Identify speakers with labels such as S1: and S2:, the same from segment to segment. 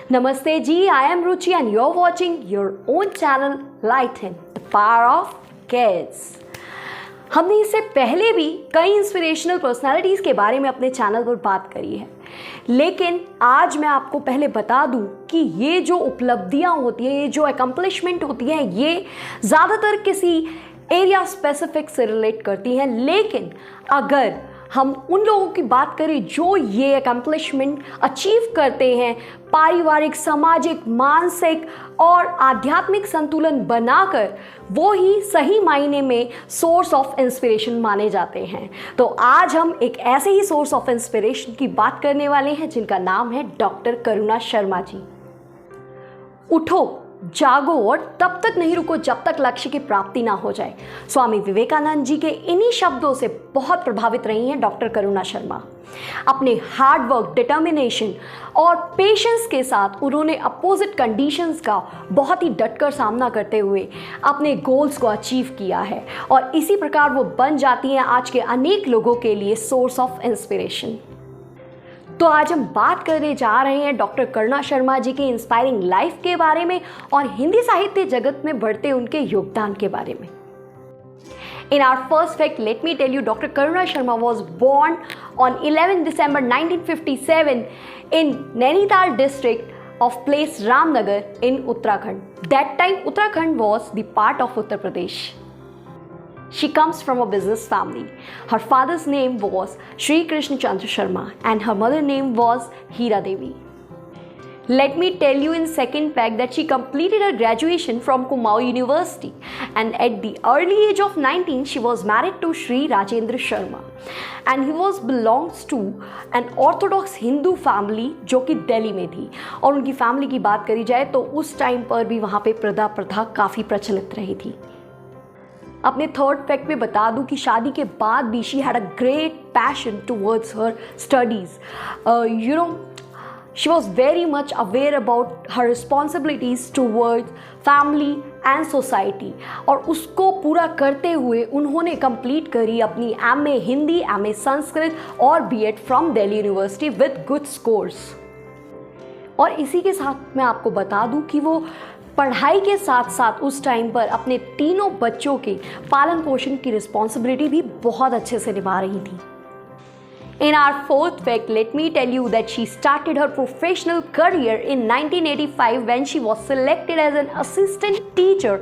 S1: Namaste ji, I am Ruchi and you're watching your own channel Lighten, the power of kids. हमने इससे पहले भी कई inspirational personalities के बारे में अपने चैनल पर बात करी है, लेकिन आज मैं आपको पहले बता दूं कि ये जो उपलब्धियां होती हैं, ये जो अकम्पलिशमेंट होती हैं, ये ज़्यादातर किसी एरिया स्पेसिफिक से रिलेट करती हैं। लेकिन अगर हम उन लोगों की बात करें जो ये अकम्पलिशमेंट अचीव करते हैं, पारिवारिक, सामाजिक, मानसिक और आध्यात्मिक संतुलन बनाकर, वो ही सही मायने में सोर्स ऑफ इंस्पिरेशन माने जाते हैं। तो आज हम एक ऐसे ही सोर्स ऑफ इंस्पिरेशन की बात करने वाले हैं जिनका नाम है डॉक्टर करुणा शर्मा जी। उठो, जागो और तब तक नहीं रुको जब तक लक्ष्य की प्राप्ति ना हो जाए। स्वामी विवेकानंद जी के इन्हीं शब्दों से बहुत प्रभावित रही हैं डॉक्टर करुणा शर्मा। अपने हार्ड वर्क, डिटर्मिनेशन और पेशेंस के साथ उन्होंने अपोजिट कंडीशंस का बहुत ही डटकर सामना करते हुए अपने गोल्स को अचीव किया है और इसी प्रकार वो बन जाती हैं आज के अनेक लोगों के लिए सोर्स ऑफ इंस्पिरेशन। तो आज हम बात करने जा रहे हैं डॉक्टर करुणा शर्मा जी की इंस्पायरिंग लाइफ के बारे में और हिंदी साहित्य जगत में बढ़ते उनके योगदान के बारे में। In our first fact, let me tell you, Dr. Karuna Sharma was born on 11 December 1957 in Nainital district of place Ramnagar in Uttarakhand. That time Uttarakhand was the part of Uttar Pradesh. She comes from a business family. Her father's name was Shri Krishna Chandra Sharma and her mother's name was Hira Devi. Let me tell you in second fact that she completed her graduation from Kumaon University and at the early age of 19 she was married to Shri Rajendra Sharma and he was belongs to an orthodox Hindu family जो कि दिल्ली में थी। और उनकी family की बात करी जाए तो उस टाइम पर भी वहाँ पे प्रथा काफ़ी प्रचलित रही थी। अपने थर्ड फैक्ट में बता दूं कि शादी के बाद भी she had a great passion towards her studies. She was very much aware about her responsibilities towards family and society और उसको पूरा करते हुए उन्होंने कंप्लीट करी अपनी MA हिंदी, MA संस्कृत और B.Ed from Delhi university with good scores. और इसी के साथ मैं आपको बता दूं कि वो पढ़ाई के साथ साथ उस टाइम पर अपने तीनों बच्चों के पालन पोषण की रिस्पॉन्सिबिलिटी भी बहुत अच्छे से निभा रही थी। In our fourth fact, let me tell you that she started her professional career in 1985 when she was selected as an assistant teacher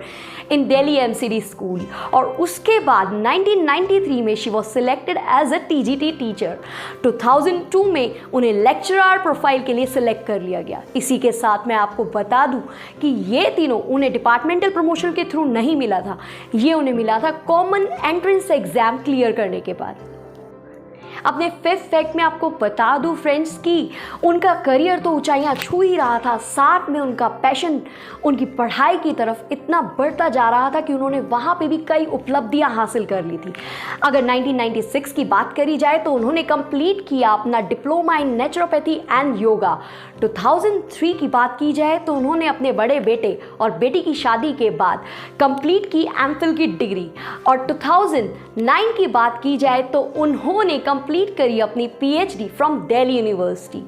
S1: in Delhi MCD school और उसके बाद 1993 में she was selected as a TGT teacher। 2002 में उन्हें lecturer profile के लिए select कर लिया गया। इसी के साथ मैं आपको बता दूं कि ये तीनों उन्हें डिपार्टमेंटल प्रमोशन के थ्रू नहीं मिला था, ये उन्हें मिला था कॉमन एंट्रेंस एग्जाम क्लियर करने के बाद। अपने फिफ्थ फैक्ट में आपको बता दूं फ्रेंड्स कि उनका करियर तो ऊंचाइयां छू ही रहा था, साथ में उनका पैशन उनकी पढ़ाई की तरफ इतना बढ़ता जा रहा था कि उन्होंने वहाँ पे भी कई उपलब्धियां हासिल कर ली थी। अगर 1996 की बात करी जाए तो उन्होंने कंप्लीट किया अपना diploma in naturopathy and yoga. 2003 की बात की जाए तो उन्होंने अपने बड़े बेटे और बेटी की शादी के बाद कंप्लीट की एमफिल की डिग्री और 2009 की बात की जाए तो उन्होंने कंप्लीट करी अपनी PhD फ्रॉम दिल्ली यूनिवर्सिटी।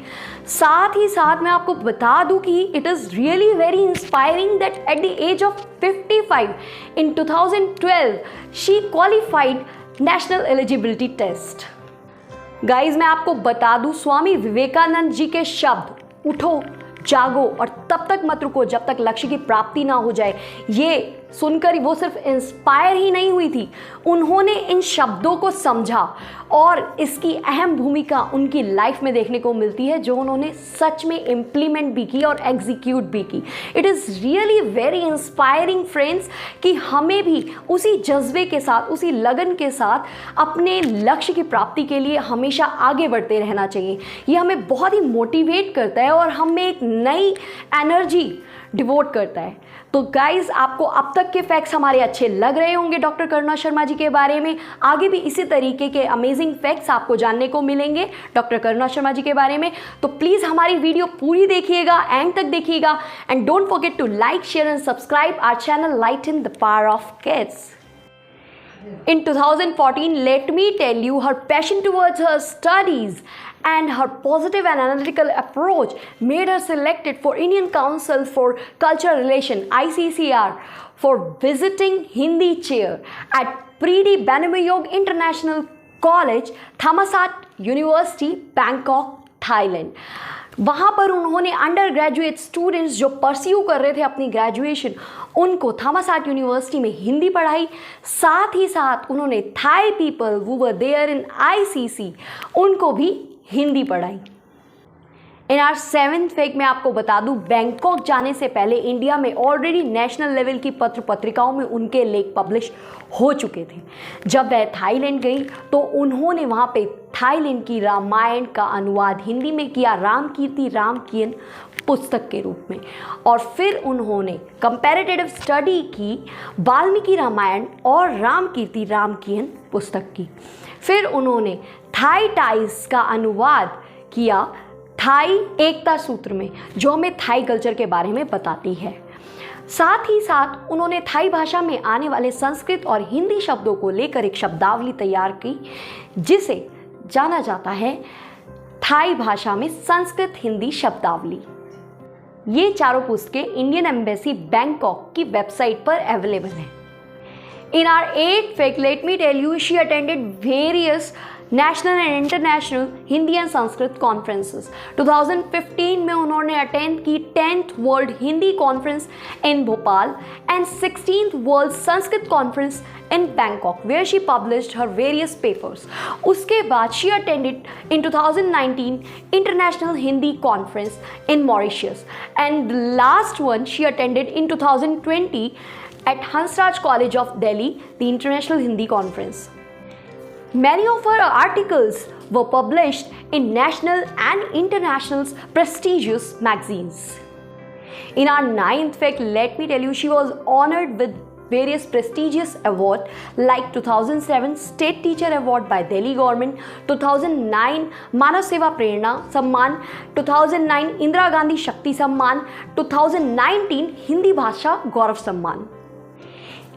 S1: साथ ही साथ मैं आपको बता दूं कि it is really very inspiring that at the age of 55 in 2012 she qualified national eligibility test. Guys मैं आपको बता दूं स्वामी विवेकानंद जी के शब्द उठो, जागो और तब तक मत रुको जब तक लक्ष्य की प्राप्ति ना हो जाए, ये सुनकर वो सिर्फ इंस्पायर ही नहीं हुई थी, उन्होंने इन शब्दों को समझा और इसकी अहम भूमिका उनकी लाइफ में देखने को मिलती है जो उन्होंने सच में इम्प्लीमेंट भी की और एग्जीक्यूट भी की। It is really very inspiring friends कि हमें भी उसी जज्बे के साथ, उसी लगन के साथ अपने लक्ष्य की प्राप्ति के लिए हमेशा आगे बढ़ते रहना चाहिए। ये हमें बहुत ही मोटिवेट करता है और हमें एक नई एनर्जी डिवोट करता है। तो गाइज आपको अब तक के फैक्ट्स हमारे अच्छे लग रहे होंगे डॉक्टर करुणा शर्मा जी के बारे में। आगे भी इसी तरीके के अमेजिंग फैक्ट्स आपको जानने को मिलेंगे डॉक्टर करुणा शर्मा जी के बारे में। तो प्लीज़ हमारी वीडियो पूरी देखिएगा, एंड तक देखिएगा end don't forget to like, share and subscribe our channel lighten the power of kids. In 2014, let me tell you, her passion towards her studies and her positive and analytical approach made her selected for Indian Council for Cultural Relation (ICCR) for visiting Hindi chair at Preeti Banamayog International College, Thammasat University, Bangkok, Thailand. वहाँ पर उन्होंने under graduate students जो pursue कर रहे थे अपनी graduation, उनको थॉमसाट university में हिंदी पढ़ाई। साथ ही साथ उन्होंने Thai people who were there in ICC, उनको भी हिंदी पढ़ाई। इन आवर 7th फैक्ट में आपको बता दूं, बैंकॉक जाने से पहले इंडिया में ऑलरेडी नेशनल लेवल की पत्र पत्रिकाओं में उनके लेख पब्लिश हो चुके थे। जब वह थाईलैंड गई तो उन्होंने वहाँ पे थाईलैंड की रामायण का अनुवाद हिंदी में किया, रामकीर्ति रामकियन पुस्तक के रूप में, और फिर उन्होंने कंपैरेटिव स्टडी की वाल्मीकि रामायण और रामकीर्ति रामकियन पुस्तक की। फिर उन्होंने थाई टाइज का अनुवाद किया थाई एकता सूत्र में, जो हमें थाई कल्चर के बारे में बताती है। साथ ही साथ उन्होंने थाई भाषा में आने वाले संस्कृत और हिंदी शब्दों को लेकर एक शब्दावली तैयार की, जिसे जाना जाता है थाई भाषा में संस्कृत हिंदी शब्दावली। ये चारों पुस्तकें इंडियन एम्बेसी बैंकॉक की वेबसाइट पर अवेलेबल हैं। In our 8th fact, let me tell you, she attended various national and international Hindi and Sanskrit conferences. 2015 में उन्होंने अटेंड की 10th world Hindi conference in Bhopal and 16th world Sanskrit conference in Bangkok, where she published her various papers. उसके बाद she attended in 2019 International Hindi Conference in Mauritius, and the last one she attended in 2020 at Hansraj College of Delhi, the International Hindi Conference. Many of her articles were published in national and international prestigious magazines. In our 9th fact, let me tell you, she was honored with various prestigious awards like 2007 State Teacher Award by Delhi Government, 2009 मानव सेवा प्रेरणा सम्मान, 2009 इंदिरा गांधी शक्ति सम्मान, 2019 हिंदी भाषा गौरव सम्मान।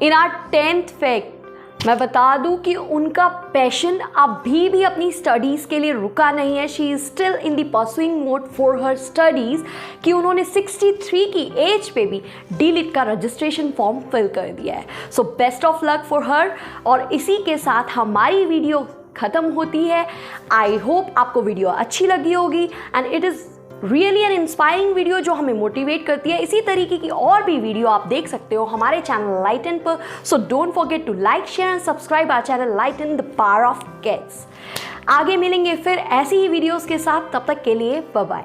S1: In our 10th fact मैं बता दूं कि उनका passion अभी भी अपनी स्टडीज़ के लिए रुका नहीं है। She is still in the pursuing mode for her studies, कि उन्होंने 63 की एज पे भी डीलिट का रजिस्ट्रेशन फॉर्म फिल कर दिया है। So best of luck for her. और इसी के साथ हमारी वीडियो ख़त्म होती है। आई होप आपको वीडियो अच्छी लगी होगी and it is really an inspiring video जो हमें मोटिवेट करती है। इसी तरीके की और भी वीडियो आप देख सकते हो हमारे चैनल लाइटन पर। So don't forget to like, share and subscribe our channel lighten the power of kids. आगे मिलेंगे फिर ऐसी ही वीडियोस के साथ, तब तक के लिए बाय बाय।